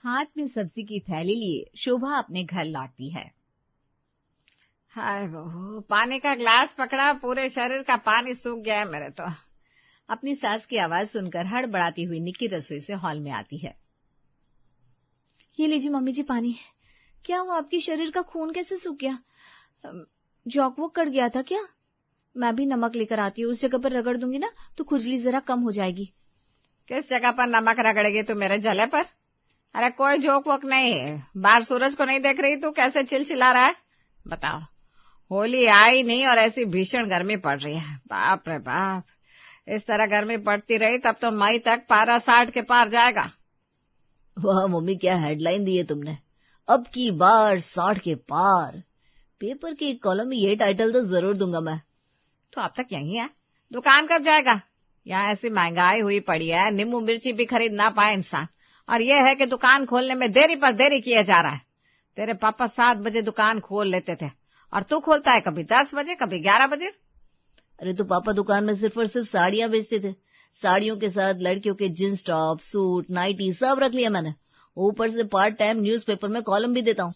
हाथ में सब्जी की थैली लिए शोभा अपने घर लौटती है। हाय बहू, पानी का ग्लास पकड़ा, पूरे शरीर का पानी सूख गया है मेरे तो। अपनी सास की आवाज सुनकर हड़बड़ाती हुई निक्की रसोई से हॉल में आती है। ये लीजिए मम्मी जी पानी। क्या हुआ, आपके शरीर का खून कैसे सूख गया? जॉक वॉक कट गया था क्या? मैं भी नमक लेकर आती हूँ, उस जगह पर रगड़ दूंगी ना तो खुजली जरा कम हो जाएगी। किस जगह पर नमक रगड़ेगी तू, मेरे जले पर? अरे कोई जोक वोक नहीं है। बाहर सूरज को नहीं देख रही तू कैसे चिलचिला रहा है? बताओ, होली आई नहीं और ऐसी भीषण गर्मी पड़ रही है। बाप रे बाप, इस तरह गर्मी पड़ती रही तब तो मई तक पारा 60 के पार जाएगा। वाह मम्मी, क्या हेडलाइन दी है तुमने, अब की बार 60 के पार। पेपर के एक कॉलम में ये टाइटल तो जरूर दूंगा मैं। तो अब तक यही है, दुकान कब जाएगा? यहाँ ऐसी महंगाई हुई पड़ी है, नींबू मिर्ची भी खरीद ना पाए इंसान, और यह है कि दुकान खोलने में देरी पर देरी किया जा रहा है। तेरे पापा 7 बजे दुकान खोल लेते थे और तू खोलता है कभी 10 बजे कभी 11 बजे। अरे तो पापा दुकान में सिर्फ और सिर्फ साड़ियां बेचते थे। साड़ियों के साथ लड़कियों के जींस टॉप, सूट, नाइटी सब रख लिया मैंने। ऊपर से पार्ट टाइम न्यूज़पेपर में कॉलम भी देता हूँ।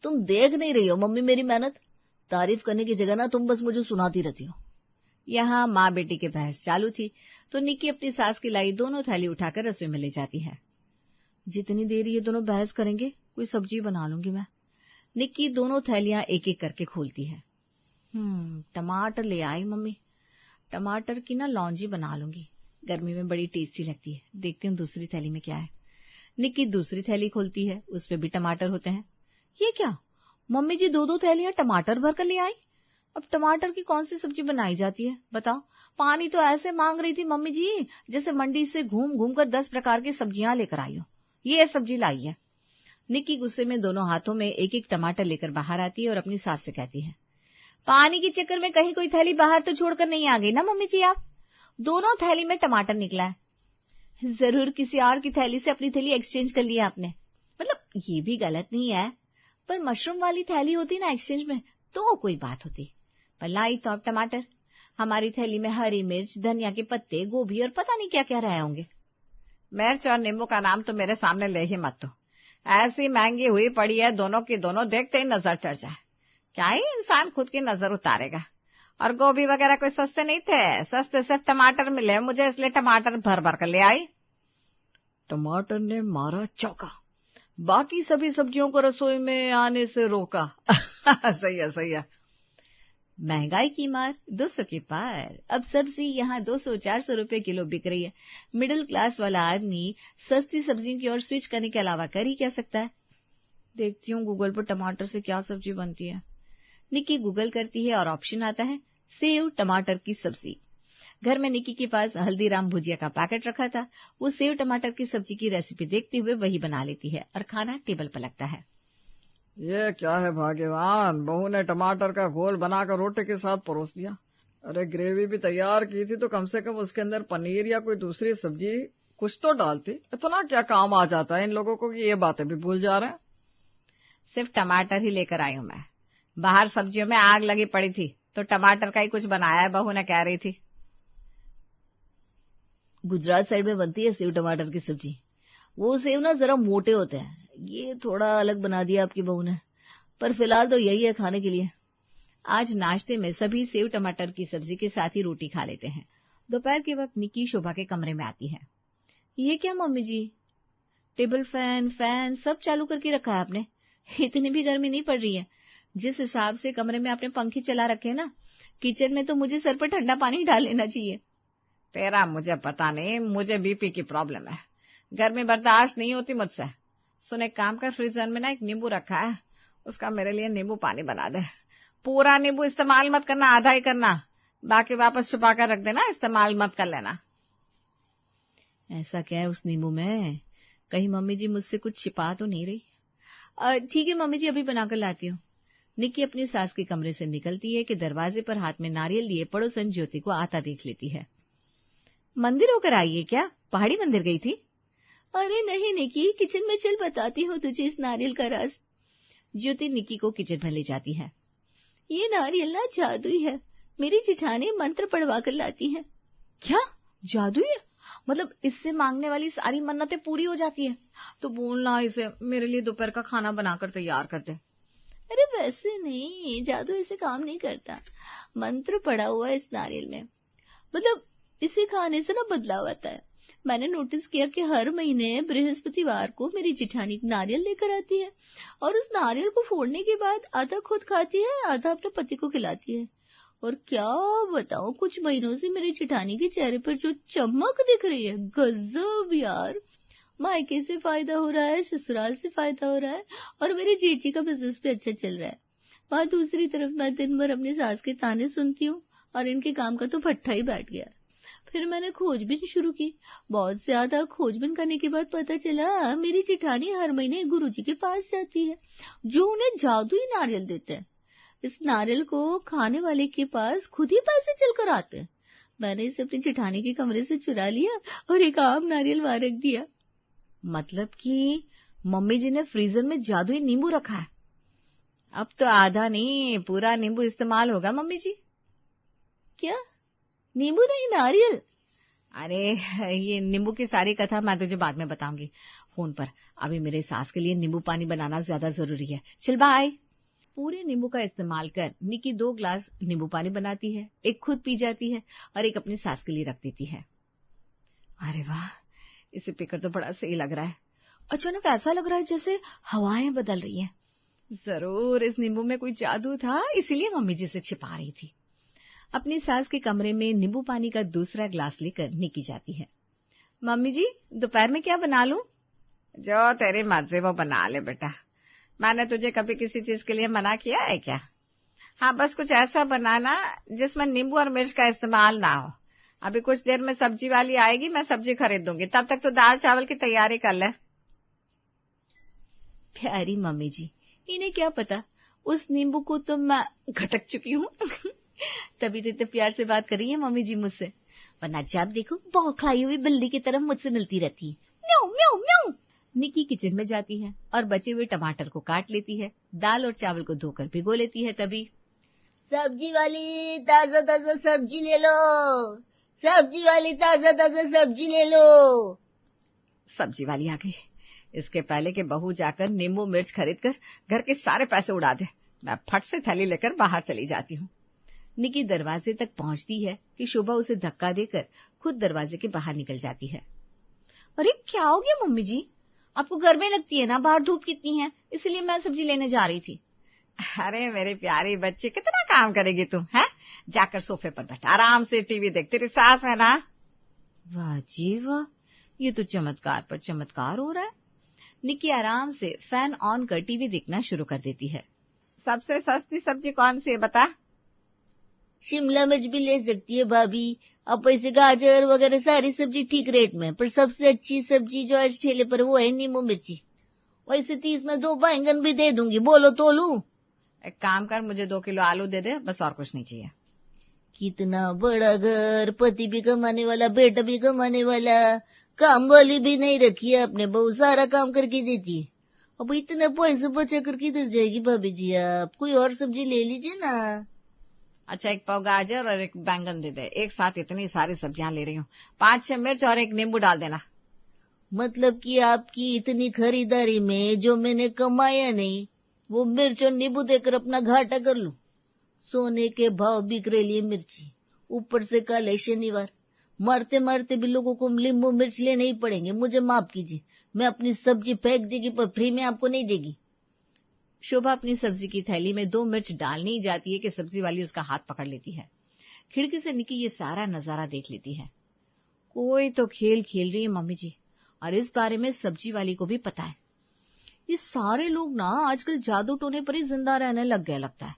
तुम देख नहीं रही हो मम्मी मेरी मेहनत? तारीफ करने की जगह ना तुम बस मुझे सुनाती रहती हो। यहाँ माँ बेटी की बहस चालू थी तो निक्की अपनी सास की लाई दोनों थैली उठाकर रसोई में ले जाती है। जितनी देर ये दोनों बहस करेंगे कोई सब्जी बना लूंगी मैं। निक्की दोनों थैलियां एक एक करके खोलती है। टमाटर ले आई मम्मी, टमाटर की ना लौंजी बना लूंगी, गर्मी में बड़ी टेस्टी लगती है। देखती हूँ दूसरी थैली में क्या है। निक्की दूसरी थैली खोलती है, उसपे भी टमाटर होते हैं। ये क्या मम्मी जी, 2-2 थैलियां टमाटर भर कर ले आई। अब टमाटर की कौन सी सब्जी बनाई जाती है बताओ? पानी तो ऐसे मांग रही थी मम्मी जी जैसे मंडी से घूम घूम कर 10 प्रकार की सब्जियां लेकर आई हो। ये सब्जी लाई है। निक्की गुस्से में दोनों हाथों में एक एक टमाटर लेकर बाहर आती है और अपनी सास से कहती है, पानी के चक्कर में कहीं कोई थैली बाहर तो छोड़कर नहीं आ गई ना मम्मी जी आप? दोनों थैली में टमाटर निकला है। जरूर किसी और की थैली से अपनी थैली एक्सचेंज कर लिया आपने। मतलब ये भी गलत नहीं है, पर मशरूम वाली थैली होती ना एक्सचेंज में तो कोई बात होती। पर लाई तो अब टमाटर। हमारी थैली में हरी मिर्च, धनिया के पत्ते, गोभी और पता नहीं क्या क्या रहे होंगे। मिर्च और नींबू का नाम तो मेरे सामने ले ही मत। तो ऐसी महंगी हुई पड़ी है, दोनों की दोनों देखते ही नजर चढ़ जाए। क्या ही इंसान खुद की नजर उतारेगा। और गोभी वगैरह कोई सस्ते नहीं थे, सस्ते सिर्फ टमाटर मिले मुझे, इसलिए टमाटर भर भर कर ले आई। टमाटर ने मारा चौका, बाकी सभी सब्जियों को रसोई में आने से रोका। सही है सही है। महंगाई की मार 200 के पार। अब सब्जी यहाँ 200-400 रुपए किलो बिक रही है। मिडिल क्लास वाला आदमी सस्ती सब्जियों की ओर स्विच करने के अलावा कर ही क्या सकता है। देखती हूँ गूगल पर टमाटर से क्या सब्जी बनती है। निक्की गूगल करती है और ऑप्शन आता है सेव टमाटर की सब्जी। घर में निक्की के पास हल्दीराम भुजिया का पैकेट रखा था। वो सेव टमाटर की सब्जी की रेसिपी देखते हुए वही बना लेती है और खाना टेबल पर लगता है। ये क्या है भाग्यवान, बहू ने टमाटर का घोल बनाकर रोटी के साथ परोस दिया। अरे ग्रेवी भी तैयार की थी तो कम से कम उसके अंदर पनीर या कोई दूसरी सब्जी कुछ तो डालती। इतना क्या काम आ जाता है इन लोगों को कि ये बातें भी भूल जा रहे हैं। सिर्फ टमाटर ही लेकर आई हूं मैं। बाहर सब्जियों में आग लगी पड़ी थी तो टमाटर का ही कुछ बनाया है, बहू ने कह रही थी। गुजरात साइड में बनती है सेव टमाटर की सब्जी। वो सेव ना जरा मोटे होते हैं, ये थोड़ा अलग बना दिया आपकी बहू ने, पर फिलहाल तो यही है खाने के लिए। आज नाश्ते में सभी सेव टमाटर की सब्जी के साथ ही रोटी खा लेते हैं। दोपहर के वक्त निक्की शोभा के कमरे में आती है। ये क्या मम्मी जी, टेबल फैन सब चालू करके रखा है आपने? इतनी भी गर्मी नहीं पड़ रही है? जिस हिसाब से कमरे में आपने पंखे चला रखे हैं ना, किचन में तो मुझे सर पर ठंडा पानी डाल लेना चाहिए। तेरा मुझे पता नहीं, मुझे बीपी की प्रॉब्लम है, गर्मी बर्दाश्त नहीं होती मुझसे। सुन एक काम कर, फ्रीजर में ना एक नींबू रखा है, उसका मेरे लिए नींबू पानी बना दे। पूरा नींबू इस्तेमाल मत करना, आधा ही करना, बाकी वापस छुपा कर रख देना, इस्तेमाल मत कर लेना। ऐसा क्या है उस नींबू में? कहीं मम्मी जी मुझसे कुछ छिपा तो नहीं रही? ठीक है मम्मी जी, अभी बनाकर लाती हूँ। निक्की अपनी सास के कमरे से निकलती है कि दरवाजे पर हाथ में नारियल लिए पड़ोसन ज्योति को आता देख लेती है। मंदिर होकर आई है क्या? पहाड़ी मंदिर गई थी? अरे नहीं निक्की, किचन में चल बताती हूँ तुझे इस नारियल का राज। ज्योति निक्की को किचन में ले जाती है। ये नारियल ना जादुई है, मेरी जिठानी मंत्र पढ़वा कर लाती है। क्या जादुई है? मतलब इससे मांगने वाली सारी मन्नतें पूरी हो जाती है। तो बोलना इसे मेरे लिए दोपहर का खाना बनाकर तैयार कर दे। अरे वैसे नहीं, जादू ऐसे काम नहीं करता। मंत्र पड़ा हुआ है इस नारियल में, मतलब इसे खाने से ना बदलाव आता है। मैंने नोटिस किया कि हर महीने बृहस्पतिवार को मेरी जिठानी नारियल लेकर आती है और उस नारियल को फोड़ने के बाद आधा खुद खाती है, आधा अपने पति को खिलाती है। और क्या बताऊं, कुछ महीनों से मेरी जिठानी के चेहरे पर जो चमक दिख रही है, गजब यार। मायके से फायदा हो रहा है, ससुराल से फायदा हो रहा है और मेरी जीजी का बिजनेस भी अच्छा चल रहा है। वहां दूसरी तरफ मैं दिन भर अपनी सास के ताने सुनती हूँ और इनके काम का तो भट्ठा ही बैठ गया। फिर मैंने खोजबीन शुरू की। बहुत ज्यादा खोजबीन करने के बाद पता चला मेरी जिठानी हर महीने गुरुजी के पास जाती है, जो उन्हें जादुई नारियल देते हैं। इस नारियल को खाने वाले के पास खुद ही पैसे चलकर आते हैं। मैंने इसे अपनी जिठानी के कमरे से चुरा लिया और एक आम नारियल वहां रख दिया। मतलब कि मम्मी जी ने फ्रीजर में जादुई नींबू रखा है। अब तो आधा नहीं पूरा नींबू इस्तेमाल होगा मम्मी जी। क्या? नींबू नहीं, नारियल। अरे ये नींबू की सारी कथा मैं तुझे बाद में बताऊंगी फोन पर। अभी मेरे सास के लिए नींबू पानी बनाना ज्यादा जरूरी है। चल बाय। पूरे नींबू का इस्तेमाल कर निकी 2 ग्लास नींबू पानी बनाती है, एक खुद पी जाती है और एक अपनी सास के लिए रख देती है। अरे वाह, इसे पीकर तो बड़ा सही लग रहा है। अचानक ऐसा लग रहा है जैसे हवाएं बदल रही हैं। जरूर इस नींबू में कोई जादू था, इसीलिए मम्मी जी से छिपा रही थी। अपनी सास के कमरे में नींबू पानी का दूसरा ग्लास लेकर निकी जाती है। मम्मी जी, दोपहर में क्या बना लूं? जो तेरी मर्जी वो बना ले बेटा। मैंने तुझे कभी किसी चीज के लिए मना किया है क्या? हाँ, बस कुछ ऐसा बनाना जिसमें नींबू और मिर्च का इस्तेमाल ना हो। अभी कुछ देर में सब्जी वाली आएगी, मैं सब्जी खरीद दूंगी, तब तक तो दाल चावल की तैयारी कर ले। प्यारी मम्मी जी, इन्हें क्या पता उस नींबू को तो मैं घटक चुकी हूँ। तभी तो इतने प्यार से बात कर रही है मम्मी जी मुझसे, वरना जब देखो बौखलाई हुई बिल्ली की तरह मुझसे मिलती रहती है। म्याऊ म्याऊ म्याऊ। निकी किचन में जाती है और बचे हुए टमाटर को काट लेती है, दाल और चावल को धोकर भिगो लेती है। तभी सब्जी वाली ताजा ताजा सब्जी ले लो, सब्जी वाली ताजा ताजा सब्जी ले लो। सब्जी वाली आ गई। इसके पहले कि बहू जाकर नींबू मिर्च खरीद कर घर के सारे पैसे उड़ा दे, मैं फट से थैली लेकर बाहर चली जाती हूँ। निकी दरवाजे तक पहुंचती है कि शोभा उसे धक्का देकर खुद दरवाजे के बाहर निकल जाती है। अरे क्या हो गया मम्मी जी, आपको गर्मी लगती है ना, बाहर धूप कितनी है, इसलिए मैं सब्जी लेने जा रही थी। अरे मेरी प्यारी बच्ची, कितना काम करेगी तुम, है? जाकर सोफे पर बैठ आराम से टीवी देख, तेरी सास है ना। वाह जी वाह, ये तो चमत्कार पर चमत्कार हो रहा है। निकी आराम से फैन ऑन कर टीवी देखना शुरू कर देती है। सबसे सस्ती सब्जी कौन सी है बता? शिमला मिर्च भी ले सकती है भाभी, अब ऐसे गाजर वगैरह सारी सब्जी ठीक रेट में, पर सबसे अच्छी सब्जी जो आज ठेले पर वो है नींबू मिर्ची। वैसे 30 में 2 बैंगन भी दे दूंगी, बोलो तो लूं? एक काम कर, मुझे 2 किलो आलू दे दे, बस और कुछ नहीं चाहिए। कितना बड़ा घर, पति भी कमाने वाला, बेटा भी कमाने वाला, काम वाली भी नहीं रखी है आपने, बहुत सारा काम करके देती है। अब इतना पैसे बचा कर किधर जाएगी भाभी जी, आप कोई और सब्जी ले लीजिए ना। अच्छा, 1 पाव गाजर और 1 बैंगन दे दे, एक साथ इतनी सारी सब्जियां ले रही हूँ। 5-6 मिर्च और 1 नींबू डाल देना। मतलब कि आपकी इतनी खरीदारी में जो मैंने कमाया नहीं, वो मिर्च और नींबू देकर अपना घाटा कर लूं? सोने के भाव बिक रही है मिर्ची, ऊपर से कल है शनिवार, मरते मरते भी लोगों को नींबू मिर्च लेने ही पड़ेंगे। मुझे माफ कीजिए, मैं अपनी सब्जी फेंक देगी पर फ्री में आपको नहीं देगी। शोभा अपनी सब्जी की थैली में 2 मिर्च डालने ही जाती है कि सब्जी वाली उसका हाथ पकड़ लेती है। खिड़की से निकी ये सारा नजारा देख लेती है। कोई तो खेल खेल रही है मम्मी जी, और इस बारे में सब्जी वाली को भी पता है। ये सारे लोग ना आजकल जादू टोने पर ही जिंदा रहने लग गए लगता है।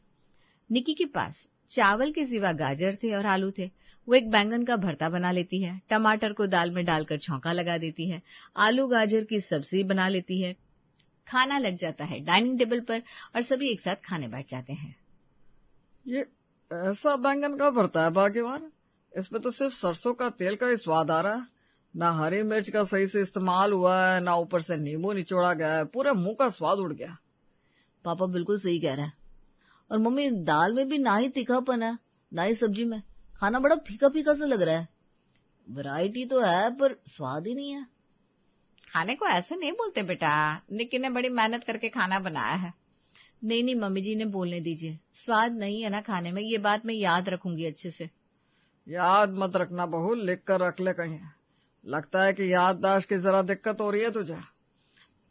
निकी के पास चावल के सिवा गाजर थे और आलू थे। वो एक बैंगन का भरता बना लेती है, टमाटर को दाल में डालकर छौंका लगा देती है, आलू गाजर की सब्जी बना लेती है। खाना लग जाता है डाइनिंग टेबल पर और सभी एक साथ खाने बैठ जाते हैं। ये ऐसा बैंगन का भरता है भाग्यवान, इसमें तो सिर्फ सरसों का तेल का ही स्वाद आ रहा है, ना हरी मिर्च का सही से इस्तेमाल हुआ है, ना ऊपर से नींबू निचोड़ा गया है, पूरे मुंह का स्वाद उड़ गया। पापा बिल्कुल सही कह रहा है। और मम्मी, दाल में भी ना ही तीखापन है ना ही सब्जी में, खाना बड़ा फीका फीका सा लग रहा है। वैरायटी तो है पर स्वाद ही नहीं है। खाने को ऐसे नहीं बोलते बेटा, निक्की ने बड़ी मेहनत करके खाना बनाया है। नहीं मम्मी जी ने बोलने दीजिए, स्वाद नहीं है ना खाने में, ये बात मैं याद रखूंगी अच्छे से। याद मत रखना बहू, लिख कर रख ले कहीं। लगता है कि याददाश्त की जरा दिक्कत हो रही है तुझे।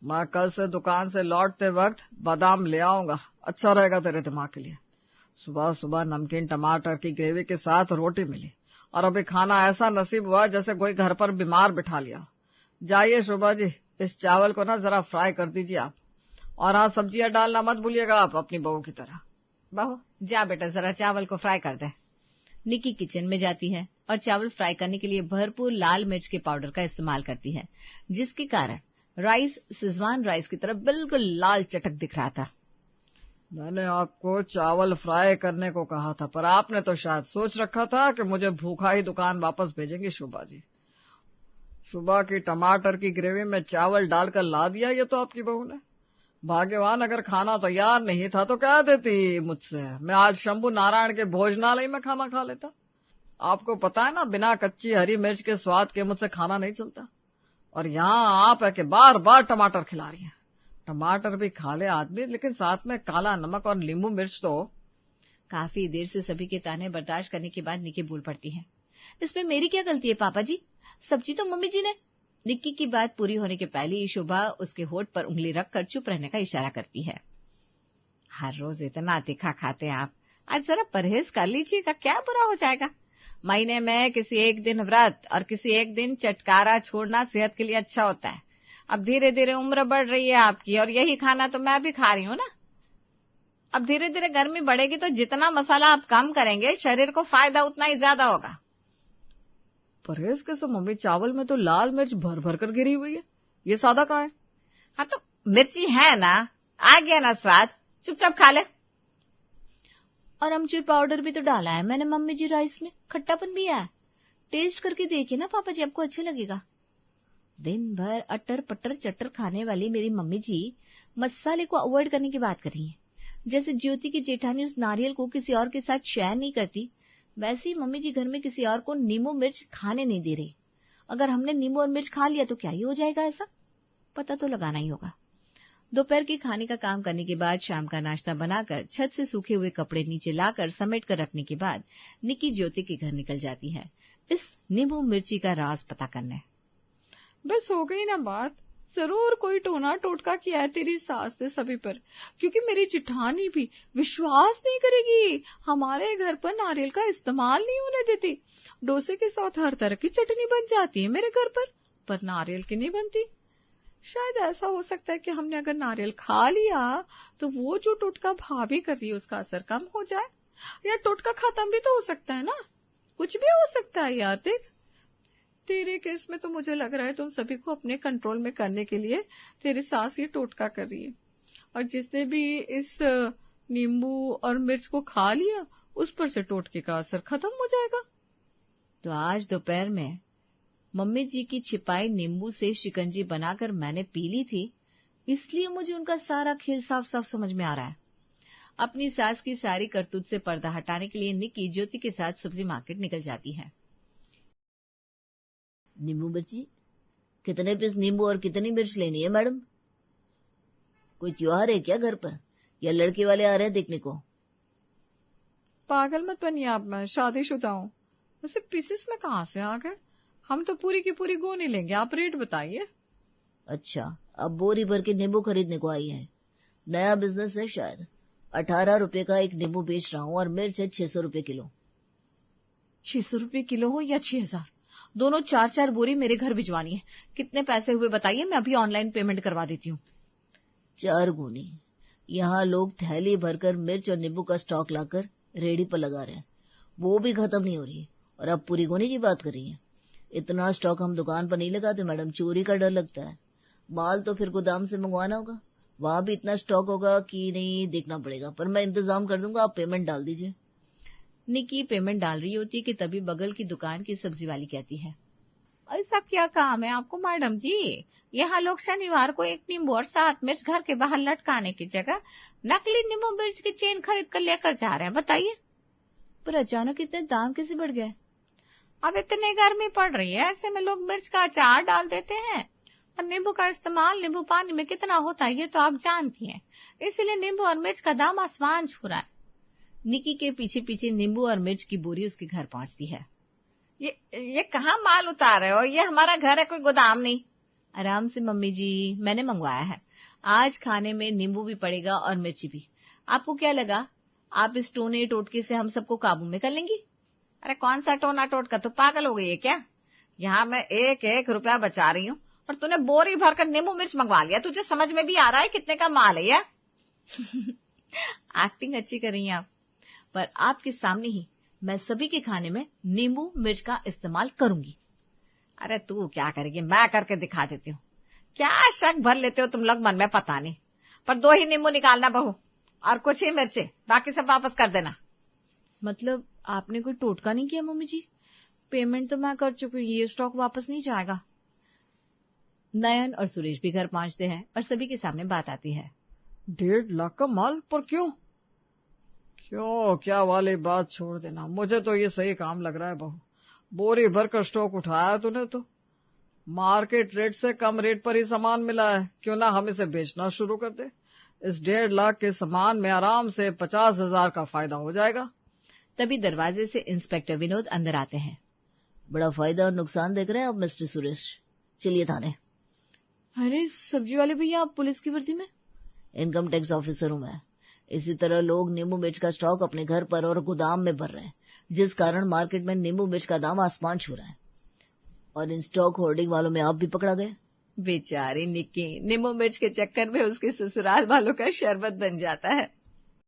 मैं कल से दुकान से लौटते वक्त बादाम ले आऊंगा, अच्छा रहेगा तेरे दिमाग के लिए। सुबह सुबह नमकीन टमाटर की ग्रेवी के साथ रोटी मिली, और अभी खाना ऐसा नसीब हुआ जैसे कोई घर पर बीमार बिठा लिया। जाइए शोभा जी, इस चावल को ना जरा फ्राई कर दीजिए आप, और हाँ सब्जियां डालना मत भूलिएगा आप अपनी बहू की तरह। बहू जा बेटा, जरा चावल को फ्राई कर दे। निक्की किचन में जाती है और चावल फ्राई करने के लिए भरपूर लाल मिर्च के पाउडर का इस्तेमाल करती है, जिसके कारण राइस सिजवान राइस की तरह बिल्कुल लाल चटक दिख रहा था। मैंने आपको चावल फ्राई करने को कहा था, पर आपने तो शायद सोच रखा था कि मुझे भूखा ही दुकान वापस भेजेंगी शोभा जी। सुबह की टमाटर की ग्रेवी में चावल डालकर ला दिया ये तो आपकी बहू ने। भाग्यवान, अगर खाना तैयार नहीं था तो कह देती मुझसे, मैं आज शंभू नारायण के भोजनालय में खाना खा लेता। आपको पता है ना, बिना कच्ची हरी मिर्च के स्वाद के मुझसे खाना नहीं चलता। और यहाँ आप है कि बार बार टमाटर खिला रही हैं। टमाटर भी खा ले आदमी, लेकिन साथ में काला नमक और नींबू मिर्च तो। काफी देर से सभी के ताने बर्दाश्त करने के बाद निक्की बोल पड़ती है, इसमें मेरी क्या गलती है पापा जी, सब्जी तो मम्मी जी ने। निक्की की बात पूरी होने के पहले ही शोभा उसके होठ पर उंगली रखकर चुप रहने का इशारा करती है। हर रोज इतना तीखा खाते हैं आप, आज जरा परहेज कर लीजिएगा, क्या बुरा हो जाएगा। महीने में किसी एक दिन व्रत और किसी एक दिन चटकारा छोड़ना सेहत के लिए अच्छा होता है। अब धीरे धीरे उम्र बढ़ रही है आपकी, और यही खाना तो मैं भी खा रही हूँ ना। अब धीरे धीरे गर्मी बढ़ेगी तो जितना मसाला आप कम करेंगे शरीर को फायदा उतना ही ज्यादा होगा। परहेज कैसे मम्मी, चावल में तो लाल मिर्च भर भर कर गिरी हुई है, ये सादा का है। हाँ तो मिर्ची है ना, आ गया ना स्वाद, चुपचाप खा ले। और अमचूर पाउडर भी तो डाला है मैंने मम्मी जी राइस में, खट्टापन भी है, टेस्ट करके देखिए ना पापा जी, आपको अच्छा लगेगा। दिन भर अटर पटर चटर खाने वाली मेरी मम्मी जी मसाले को अवॉइड करने की बात कर रही है। जैसे ज्योति की जेठानी उस नारियल को किसी और के साथ शेयर नहीं करती, वैसे ही मम्मी जी घर में किसी और को नींबू मिर्च खाने नहीं दे रही। अगर हमने नींबू और मिर्च खा लिया तो क्या ही हो जाएगा, ऐसा पता तो लगाना ही होगा। दोपहर के खाने का काम करने के बाद शाम का नाश्ता बनाकर छत से सूखे हुए कपड़े नीचे लाकर समेट कर रखने के बाद निक्की ज्योति के घर निकल जाती है इस नींबू मिर्ची का राज पता करने। बस हो गई ना बात, जरूर कोई टोना टोटका किया है तेरी सास ने सभी पर, क्योंकि मेरी जिठानी भी विश्वास नहीं करेगी, हमारे घर पर नारियल का इस्तेमाल नहीं होने देती। डोसे के साथ हर तरह की चटनी बन जाती है मेरे घर पर नारियल की नहीं बनती। शायद ऐसा हो सकता है कि हमने अगर नारियल खा लिया तो वो जो टोटका भाभी कर रही है उसका असर कम हो जाए, या टोटका खत्म भी तो हो सकता है ना, कुछ भी हो सकता है यार। देख तेरे केस में तो मुझे लग रहा है तुम सभी को अपने कंट्रोल में करने के लिए तेरी सास ये टोटका कर रही है, और जिसने भी इस नींबू और मिर्च को खा लिया उस पर से टोटके का असर खत्म हो जाएगा। तो आज दोपहर में मम्मी जी की छिपाई नींबू से शिकंजी बनाकर मैंने पी ली थी, इसलिए मुझे उनका सारा खेल साफ साफ समझ में आ रहा है। अपनी सास की सारी करतूत से पर्दा हटाने के लिए निक्की ज्योति के साथ सब्जी मार्केट निकल जाती है। नींबू मिर्ची कितने पीस नींबू और कितनी मिर्च लेनी है मैडम? कोई त्योहार है क्या घर पर, या लड़के वाले आ रहे हैं देखने को? पागल मत बनिए आप, मैं शादीशुदा हूँ। वैसे पीसेस में कहाँ से आ गए, हम तो पूरी की पूरी गोनी लेंगे, आप रेट बताइए। अच्छा, अब बोरी भर के नींबू खरीदने को आई है, नया बिजनेस है शायद। 18 रुपए का एक नींबू बेच रहा हूँ और मिर्च है 600 रुपए किलो। 600 रुपए किलो हो या 6000, दोनों 4-4 बोरी मेरे घर भिजवानी है। कितने पैसे हुए बताइए, मैं अभी ऑनलाइन पेमेंट करवा देती हूँ। 4 गुनी। यहाँ लोग थैली भरकर मिर्च और नींबू का स्टॉक लाकर रेडी पर लगा रहे हैं, वो भी खत्म नहीं हो रही है, और अब पूरी गोनी की बात कर रही है। इतना स्टॉक हम दुकान पर नहीं लगाते मैडम, चोरी का डर लगता है। माल तो फिर गोदाम से मंगवाना होगा, वहां भी इतना स्टॉक होगा कि नहीं देखना पड़ेगा, पर मैं इंतजाम कर दूंगा, आप पेमेंट डाल दीजिए। निक्की पेमेंट डाल रही होती है कि तभी बगल की दुकान की सब्जी वाली कहती है, ऐसा क्या काम है आपको मैडम जी, यहाँ लोग शनिवार को एक नींबू और 7 मिर्च घर के बाहर लटकाने की जगह नकली नींबू मिर्च की चेन खरीद कर लेकर जा रहे हैं, बताइए। पर अचानक इतने दाम कैसे बढ़ गए? अब इतनी गर्मी पड़ रही है, ऐसे में लोग मिर्च का अचार डाल देते हैं। और नींबू का इस्तेमाल नींबू पानी में कितना होता है ये तो आप जानती हैं, इसीलिए नींबू और मिर्च का दाम आसमान छू रहा है। निकी के पीछे पीछे नींबू और मिर्च की बोरी उसके घर पहुंचती है। ये कहाँ माल उतार रहे हो? ये हमारा घर है, कोई गोदाम नहीं। आराम से मम्मी जी, मैंने मंगवाया है। आज खाने में नींबू भी पड़ेगा और मिर्ची भी। आपको क्या लगा आप इस टोने टोटके से हम सबको काबू में कर लेंगी? अरे कौन सा टोना टोटका, तो पागल हो गई है क्या? यहाँ मैं एक एक रुपया बचा रही हूँ और तूने बोरी भरकर नींबू मिर्च मंगवा लिया। तुझे समझ में भी आ रहा है कितने का माल है ये? एक्टिंग अच्छी कर रही हैं आप, पर आपके सामने ही मैं सभी के खाने में नींबू मिर्च का इस्तेमाल करूंगी। अरे तू क्या करेगी, मैं करके दिखा देती हूँ। क्या शक भर लेते हो तुम लोग मन में, पता नहीं। पर 2 ही नींबू निकालना बहू, और कुछ ही मिर्चे, बाकी सब वापस कर देना। मतलब आपने कोई टोटका नहीं किया मम्मी जी? पेमेंट तो मैं कर चुकी हूँ, ये स्टॉक वापस नहीं जाएगा। नयन और सुरेश भी घर पहुंचते हैं और सभी के सामने बात आती है। 1.5 लाख का माल, पर क्यों? क्या वाली बात छोड़ देना, मुझे तो ये सही काम लग रहा है बहू। बोरी भरकर स्टॉक उठाया तूने तो। मार्केट रेट से कम रेट पर ही सामान मिला है, क्यों ना हम इसे बेचना शुरू कर दे। इस 1.5 लाख के सामान में आराम से 50,000 का फायदा हो जाएगा। तभी दरवाजे से इंस्पेक्टर विनोद अंदर आते हैं। बड़ा फायदा और नुकसान देख रहे हैं आप मिस्टर सुरेश, चलिए थाने। अरे सब्जी वाले भैया, आप पुलिस की वर्दी में? इनकम टैक्स ऑफिसर हूं मैं। इसी तरह लोग नींबू मिर्च का स्टॉक अपने घर पर और गोदाम में भर रहे हैं, जिस कारण मार्केट में नींबू मिर्च का दाम आसमान छू रहा है। और इन स्टॉक होर्डिंग वालों में आप भी पकड़ा गए। बेचारी निक्की, नींबू मिर्च के चक्कर में उसके ससुराल वालों का शरबत बन जाता है।